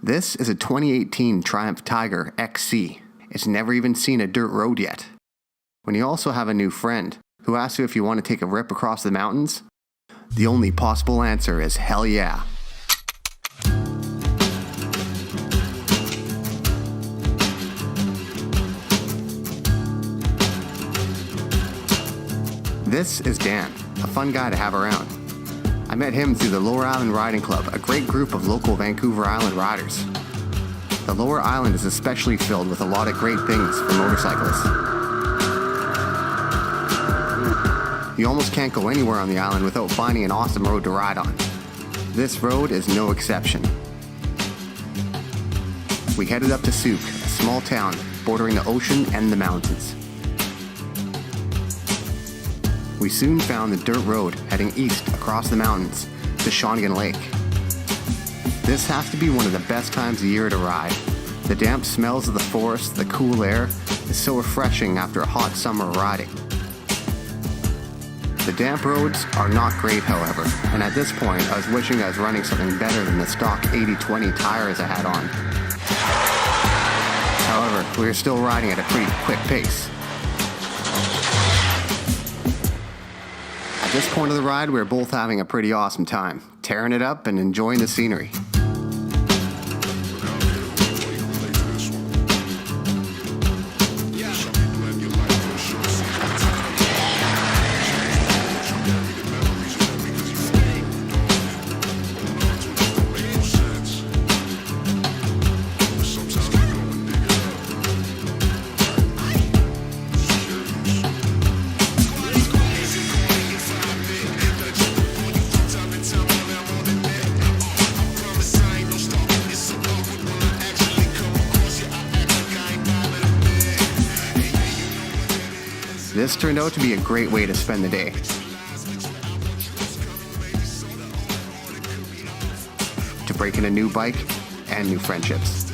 This is a 2018 Triumph Tiger XC. It's never even seen a dirt road yet. When you also have a new friend who asks you if you want to take a rip across the mountains, the only possible answer is hell yeah. This is Dan, a fun guy to have around. I met him through the Lower Island Riding Club, a great group of local Vancouver Island riders. The Lower Island is especially filled with a lot of great things for motorcyclists. You almost can't go anywhere on the island without finding an awesome road to ride on. This road is no exception. We headed up to Sooke, a small town bordering the ocean and the mountains. We soon found the dirt road heading east across the mountains to Shawnagan Lake. This has to be one of the best times of year to ride. The damp smells of the forest, the cool air, is so refreshing after a hot summer riding. The damp roads are not great, however, and at this point I was wishing I was running something better than the stock 80/20 tires I had on. However, we were still riding at a pretty quick pace. At this point of the ride, we were both having a pretty awesome time, tearing it up and enjoying the scenery. This turned out to be a great way to spend the day. To break in a new bike and new friendships.